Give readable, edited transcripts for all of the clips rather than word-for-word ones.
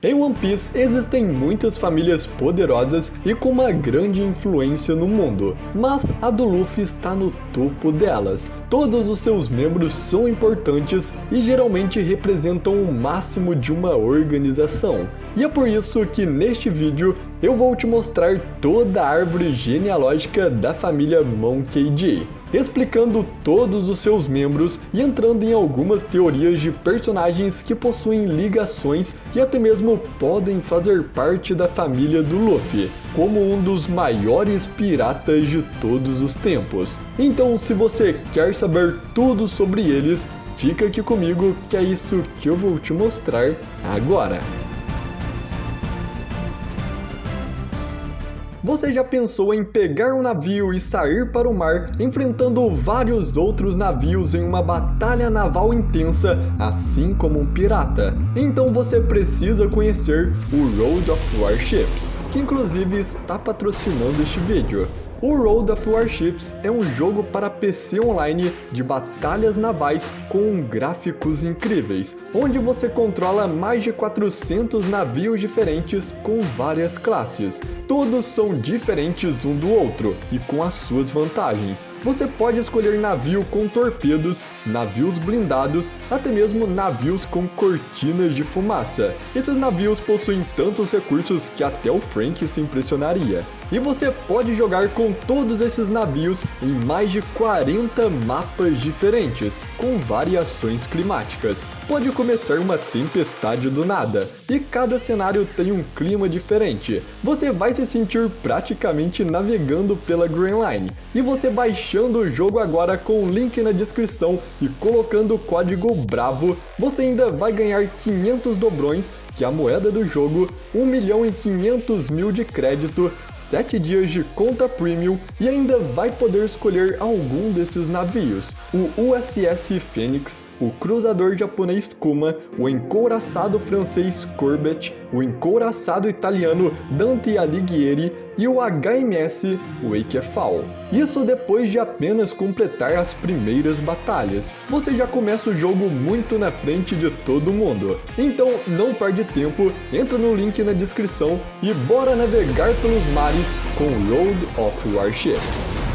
Em One Piece existem muitas famílias poderosas e com uma grande influência no mundo, mas a do Luffy está no topo delas. Todos os seus membros são importantes e geralmente representam o máximo de uma organização. E é por isso que neste vídeo eu vou te mostrar toda a árvore genealógica da família Monkey D, explicando todos os seus membros e entrando em algumas teorias de personagens que possuem ligações e até mesmo podem fazer parte da família do Luffy, como um dos maiores piratas de todos os tempos. Então, se você quer saber tudo sobre eles, fica aqui comigo que é isso que eu vou te mostrar agora. Você já pensou em pegar um navio e sair para o mar, enfrentando vários outros navios em uma batalha naval intensa, assim como um pirata? Então você precisa conhecer o World of Warships, que inclusive está patrocinando este vídeo. O World of Warships é um jogo para PC online de batalhas navais com gráficos incríveis, onde você controla mais de 400 navios diferentes com várias classes. Todos são diferentes um do outro e com as suas vantagens. Você pode escolher navio com torpedos, navios blindados, até mesmo navios com cortinas de fumaça. Esses navios possuem tantos recursos que até o Frank se impressionaria. E você pode jogar com todos esses navios em mais de 40 mapas diferentes, com variações climáticas. Pode começar uma tempestade do nada, e cada cenário tem um clima diferente. Você vai se sentir praticamente navegando pela Grand Line. E você baixando o jogo agora com o link na descrição e colocando o código BRAVO, você ainda vai ganhar 500 dobrões, que é a moeda do jogo, 1.500.000 de crédito, 7 dias de conta premium e ainda vai poder escolher algum desses navios: o USS Phoenix, o cruzador japonês Kuma, o encouraçado francês Corbett, o encouraçado italiano Dante Alighieri e o HMS Wakefall. Isso depois de apenas completar as primeiras batalhas. Você já começa o jogo muito na frente de todo mundo. Então não perde tempo, entra no link na descrição e bora navegar pelos mares com World of Warships.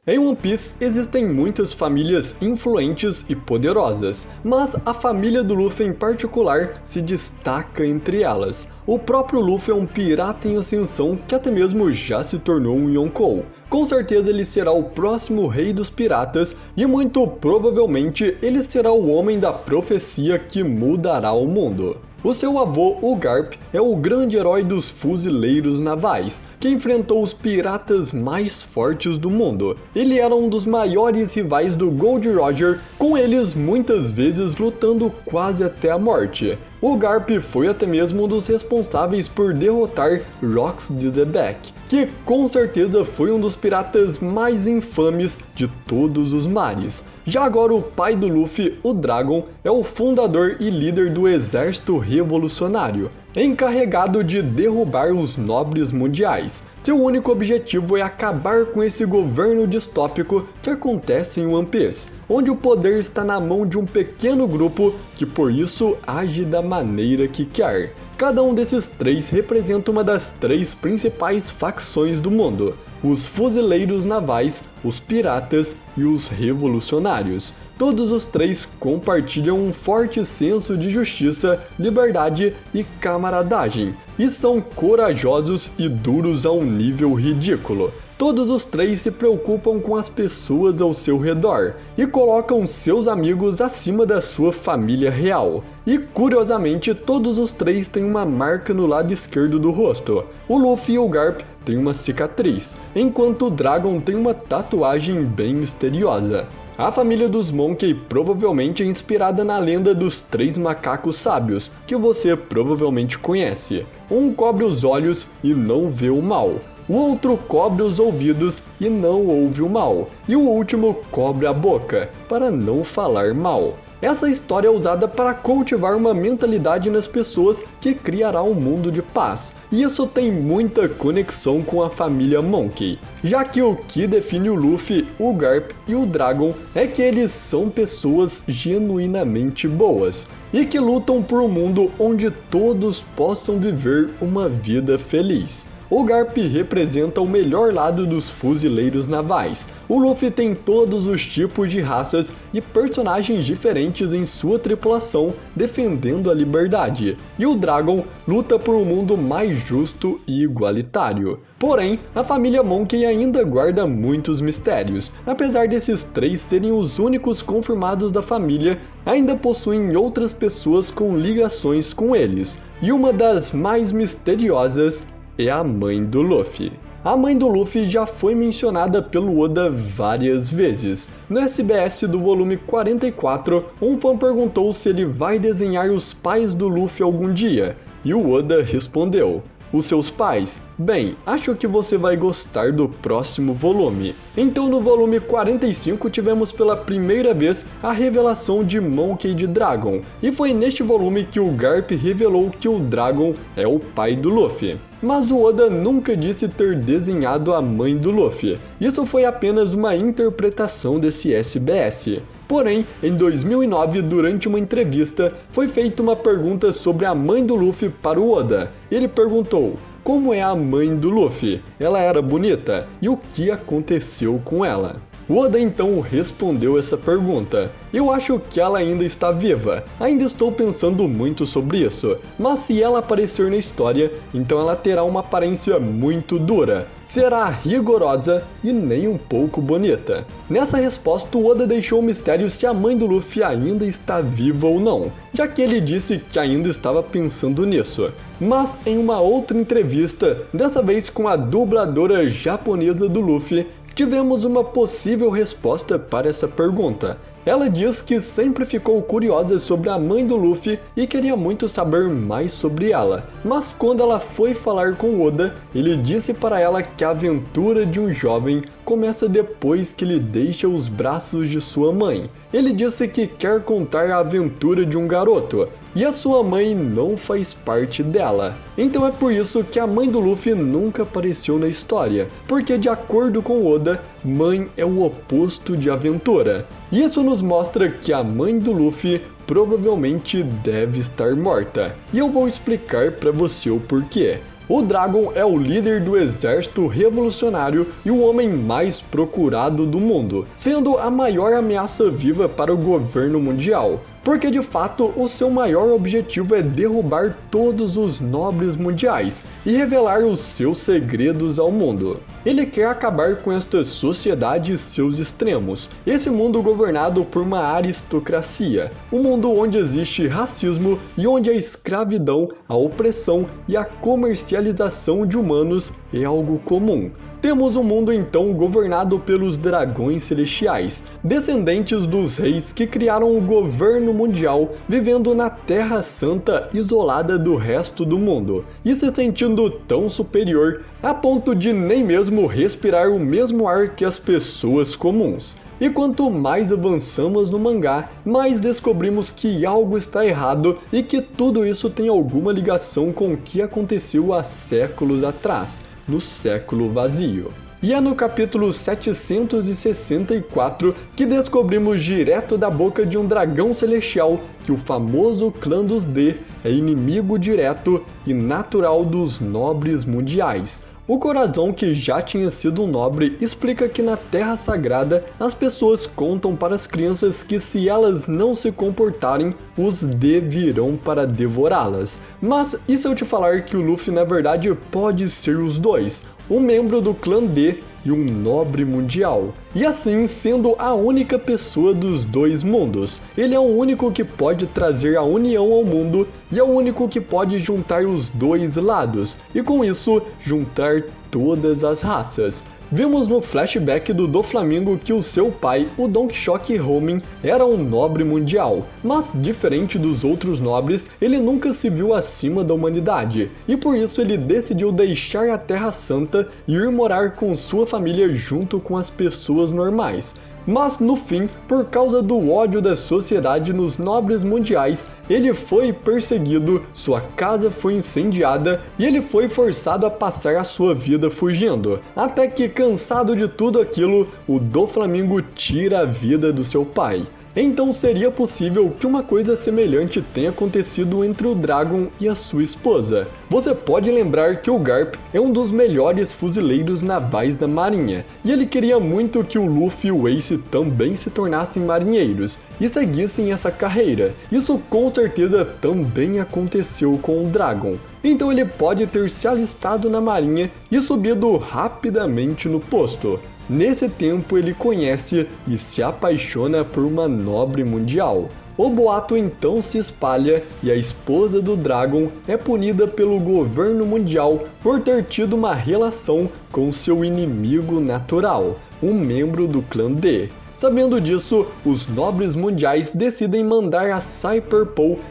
Em One Piece existem muitas famílias influentes e poderosas, mas a família do Luffy em particular se destaca entre elas. O próprio Luffy é um pirata em ascensão que até mesmo já se tornou um Yonkou. Com certeza ele será o próximo rei dos piratas e muito provavelmente ele será o homem da profecia que mudará o mundo. O seu avô, o Garp, é o grande herói dos fuzileiros navais, que enfrentou os piratas mais fortes do mundo. Ele era um dos maiores rivais do Gold Roger, com eles muitas vezes lutando quase até a morte. O Garp foi até mesmo um dos responsáveis por derrotar Rox de Zebek, que com certeza foi um dos piratas mais infames de todos os mares. Já agora o pai do Luffy, o Dragon, é o fundador e líder do exército revolucionário, encarregado de derrubar os nobres mundiais. Seu único objetivo é acabar com esse governo distópico que acontece em One Piece, onde o poder está na mão de um pequeno grupo que por isso age da maneira que quer. Cada um desses três representa uma das três principais facções do mundo: os fuzileiros navais, os piratas e os revolucionários. Todos os três compartilham um forte senso de justiça, liberdade e camaradagem, e são corajosos e duros a um nível ridículo. Todos os três se preocupam com as pessoas ao seu redor e colocam seus amigos acima da sua família real. E curiosamente, todos os três têm uma marca no lado esquerdo do rosto. O Luffy e o Garp têm uma cicatriz, enquanto o Dragon tem uma tatuagem bem misteriosa. A família dos Monkey provavelmente é inspirada na lenda dos três macacos sábios, que você provavelmente conhece. Um cobre os olhos e não vê o mal. O outro cobre os ouvidos e não ouve o mal. E o último cobre a boca, para não falar mal. Essa história é usada para cultivar uma mentalidade nas pessoas que criará um mundo de paz, e isso tem muita conexão com a família Monkey, já que o que define o Luffy, o Garp e o Dragon é que eles são pessoas genuinamente boas, e que lutam por um mundo onde todos possam viver uma vida feliz. O Garp representa o melhor lado dos fuzileiros navais. O Luffy tem todos os tipos de raças e personagens diferentes em sua tripulação defendendo a liberdade. E o Dragon luta por um mundo mais justo e igualitário. Porém, a família Monkey ainda guarda muitos mistérios. Apesar desses três serem os únicos confirmados da família, ainda possuem outras pessoas com ligações com eles. E uma das mais misteriosas é a mãe do Luffy. A mãe do Luffy já foi mencionada pelo Oda várias vezes. No SBS do volume 44, um fã perguntou se ele vai desenhar os pais do Luffy algum dia, e o Oda respondeu: os seus pais? Bem, acho que você vai gostar do próximo volume. Então no volume 45 tivemos pela primeira vez a revelação de Monkey D. Dragon, e foi neste volume que o Garp revelou que o Dragon é o pai do Luffy. Mas o Oda nunca disse ter desenhado a mãe do Luffy. Isso foi apenas uma interpretação desse SBS. Porém, em 2009, durante uma entrevista, foi feita uma pergunta sobre a mãe do Luffy para o Oda. Ele perguntou: como é a mãe do Luffy? Ela era bonita? E o que aconteceu com ela? O Oda então respondeu essa pergunta: eu acho que ela ainda está viva, ainda estou pensando muito sobre isso, mas se ela aparecer na história, então ela terá uma aparência muito dura, será rigorosa e nem um pouco bonita. Nessa resposta, o Oda deixou o mistério se a mãe do Luffy ainda está viva ou não, já que ele disse que ainda estava pensando nisso. Mas em uma outra entrevista, dessa vez com a dubladora japonesa do Luffy, tivemos uma possível resposta para essa pergunta. Ela diz que sempre ficou curiosa sobre a mãe do Luffy e queria muito saber mais sobre ela, mas quando ela foi falar com Oda, ele disse para ela que a aventura de um jovem começa depois que ele deixa os braços de sua mãe. Ele disse que quer contar a aventura de um garoto, e a sua mãe não faz parte dela. Então é por isso que a mãe do Luffy nunca apareceu na história, porque de acordo com Oda, mãe é o oposto de aventura. Isso nos mostra que a mãe do Luffy provavelmente deve estar morta, e eu vou explicar para você o porquê. O Dragon é o líder do exército revolucionário e o homem mais procurado do mundo, sendo a maior ameaça viva para o governo mundial, porque de fato o seu maior objetivo é derrubar todos os nobres mundiais e revelar os seus segredos ao mundo. Ele quer acabar com esta sociedade e seus extremos, esse mundo governado por uma aristocracia, um mundo onde existe racismo e onde a escravidão, a opressão e a comercialização de humanos é algo comum. Temos um mundo então governado pelos dragões celestiais, descendentes dos reis que criaram o governo mundial, vivendo na Terra Santa isolada do resto do mundo, e se sentindo tão superior a ponto de nem mesmo respirar o mesmo ar que as pessoas comuns. E quanto mais avançamos no mangá, mais descobrimos que algo está errado e que tudo isso tem alguma ligação com o que aconteceu há séculos atrás, no século vazio. E é no capítulo 764 que descobrimos direto da boca de um dragão celestial que o famoso clã dos D é inimigo direto e natural dos nobres mundiais. O Corazon, que já tinha sido um nobre, explica que na Terra Sagrada as pessoas contam para as crianças que se elas não se comportarem, os D virão para devorá-las. Mas e se eu te falar que o Luffy na verdade pode ser os dois, um membro do clã D e um nobre mundial, e assim sendo a única pessoa dos dois mundos. Ele é o único que pode trazer a união ao mundo e é o único que pode juntar os dois lados, e com isso juntar todas as raças. Vimos no flashback do Doflamingo que o seu pai, o Don Quixote Homem, era um nobre mundial, mas diferente dos outros nobres, ele nunca se viu acima da humanidade, e por isso ele decidiu deixar a Terra Santa e ir morar com sua família junto com as pessoas normais. Mas no fim, por causa do ódio da sociedade nos nobres mundiais, ele foi perseguido, sua casa foi incendiada e ele foi forçado a passar a sua vida fugindo. Até que, cansado de tudo aquilo, o Doflamingo tira a vida do seu pai. Então seria possível que uma coisa semelhante tenha acontecido entre o Dragon e a sua esposa. Você pode lembrar que o Garp é um dos melhores fuzileiros navais da marinha, e ele queria muito que o Luffy e o Ace também se tornassem marinheiros e seguissem essa carreira. Isso com certeza também aconteceu com o Dragon. Então ele pode ter se alistado na marinha e subido rapidamente no posto. Nesse tempo ele conhece e se apaixona por uma nobre mundial. O boato então se espalha e a esposa do Dragon é punida pelo governo mundial por ter tido uma relação com seu inimigo natural, um membro do clã D. Sabendo disso, os nobres mundiais decidem mandar a Cypher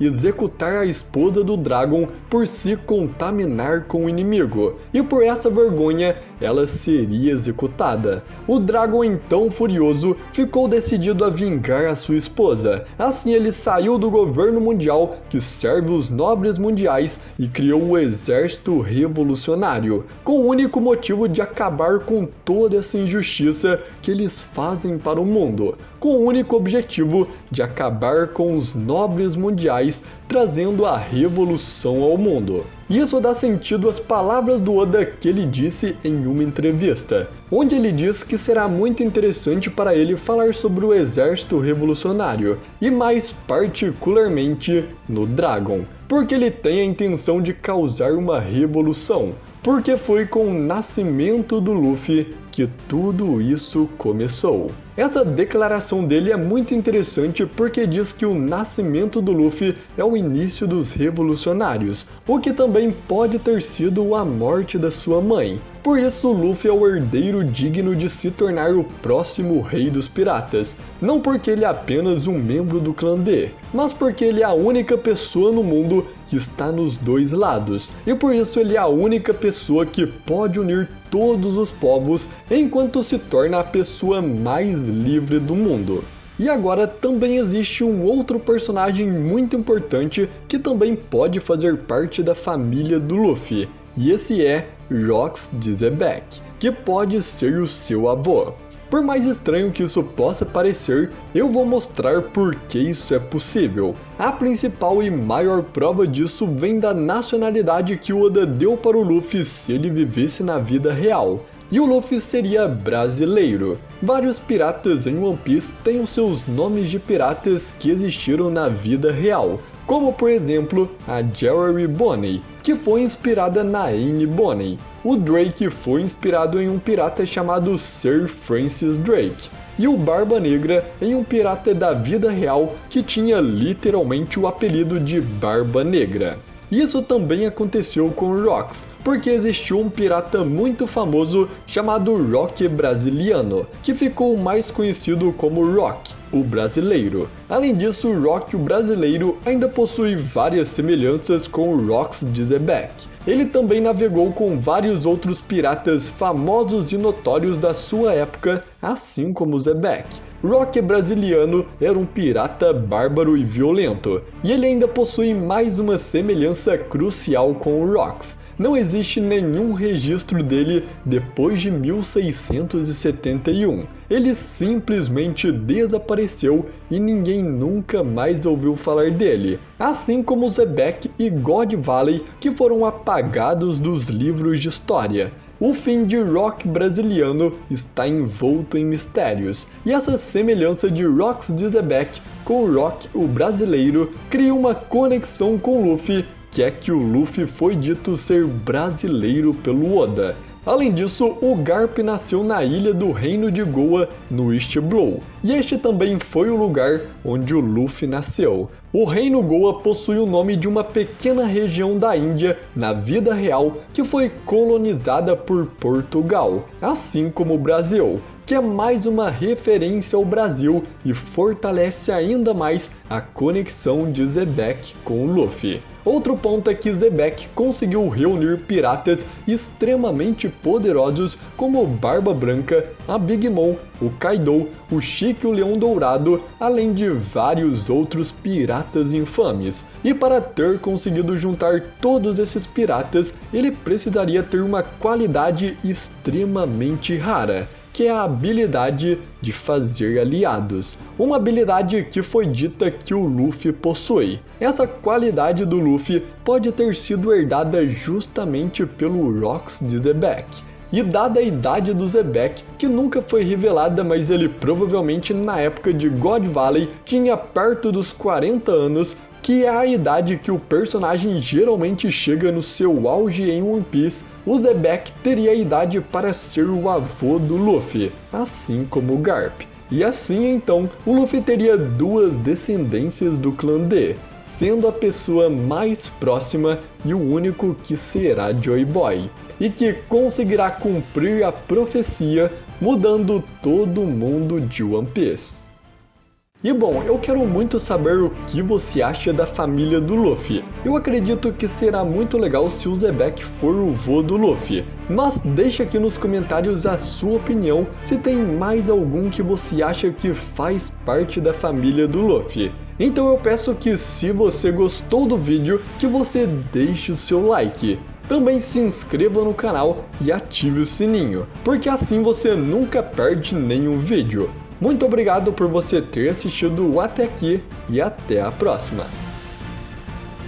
executar a esposa do Dragon por se contaminar com o inimigo, e por essa vergonha ela seria executada. O Dragon, então furioso, ficou decidido a vingar a sua esposa. Assim ele saiu do governo mundial que serve os nobres mundiais e criou o exército revolucionário, com o único motivo de acabar com toda essa injustiça que eles fazem para o mundo, com o único objetivo de acabar com os nobres mundiais, trazendo a revolução ao mundo. Isso dá sentido às palavras do Oda que ele disse em uma entrevista, onde ele diz que será muito interessante para ele falar sobre o exército revolucionário, e mais particularmente no Dragon, porque ele tem a intenção de causar uma revolução, porque foi com o nascimento do Luffy que tudo isso começou. Essa declaração dele é muito interessante porque diz que o nascimento do Luffy é o início dos revolucionários, o que também pode ter sido a morte da sua mãe. Por isso, Luffy é o herdeiro digno de se tornar o próximo rei dos piratas, não porque ele é apenas um membro do clã D, mas porque ele é a única pessoa no mundo que está nos dois lados, e por isso ele é a única pessoa que pode unir todos os povos enquanto se torna a pessoa mais livre do mundo. E agora também existe um outro personagem muito importante que também pode fazer parte da família do Luffy, e esse é Rox de Zebek, que pode ser o seu avô. Por mais estranho que isso possa parecer, eu vou mostrar por que isso é possível. A principal e maior prova disso vem da nacionalidade que o Oda deu para o Luffy se ele vivesse na vida real. E o Luffy seria brasileiro. Vários piratas em One Piece têm os seus nomes de piratas que existiram na vida real, como por exemplo a Jerry Bonny, que foi inspirada na Anne Bonny. O Drake foi inspirado em um pirata chamado Sir Francis Drake, e o Barba Negra em um pirata da vida real que tinha literalmente o apelido de Barba Negra. Isso também aconteceu com Rox, porque existiu um pirata muito famoso chamado Rock Brasiliano, que ficou mais conhecido como Rock, o brasileiro. Além disso, Rock, o brasileiro, ainda possui várias semelhanças com Rox de Zebek. Ele também navegou com vários outros piratas famosos e notórios da sua época, assim como Zebek. Rock Brasiliano era um pirata bárbaro e violento, e ele ainda possui mais uma semelhança crucial com o Rox. Não existe nenhum registro dele depois de 1671. Ele simplesmente desapareceu e ninguém nunca mais ouviu falar dele, assim como Zebek e God Valley, que foram apagados dos livros de história. O fim de Rock Brasiliano está envolto em mistérios, e essa semelhança de Rox de Zebek com Rock, o brasileiro, cria uma conexão com Luffy, que é que o Luffy foi dito ser brasileiro pelo Oda. Além disso, o Garp nasceu na ilha do Reino de Goa, no East Blue, e este também foi o lugar onde o Luffy nasceu. O Reino Goa possui o nome de uma pequena região da Índia, na vida real, que foi colonizada por Portugal, assim como o Brasil, que é mais uma referência ao Brasil e fortalece ainda mais a conexão de Zebek com o Luffy. Outro ponto é que Zebek conseguiu reunir piratas extremamente poderosos como o Barba Branca, a Big Mom, o Kaido, o Chique e o Leão Dourado, além de vários outros piratas infames. E para ter conseguido juntar todos esses piratas, ele precisaria ter uma qualidade extremamente rara, que é a habilidade de fazer aliados. Uma habilidade que foi dita que o Luffy possui. Essa qualidade do Luffy pode ter sido herdada justamente pelo Rocks de Zebek. E dada a idade do Zebek, que nunca foi revelada, mas ele provavelmente na época de God Valley tinha perto dos 40 anos, que é a idade que o personagem geralmente chega no seu auge em One Piece, o Zebek teria a idade para ser o avô do Luffy, assim como o Garp. E assim então, o Luffy teria duas descendências do clã D, sendo a pessoa mais próxima e o único que será Joy Boy, e que conseguirá cumprir a profecia, mudando todo mundo de One Piece. E bom, eu quero muito saber o que você acha da família do Luffy. Eu acredito que será muito legal se o Zebek for o vô do Luffy. Mas deixa aqui nos comentários a sua opinião, se tem mais algum que você acha que faz parte da família do Luffy. Então eu peço que, se você gostou do vídeo, que você deixe o seu like. Também se inscreva no canal e ative o sininho, porque assim você nunca perde nenhum vídeo. Muito obrigado por você ter assistido até aqui e até a próxima!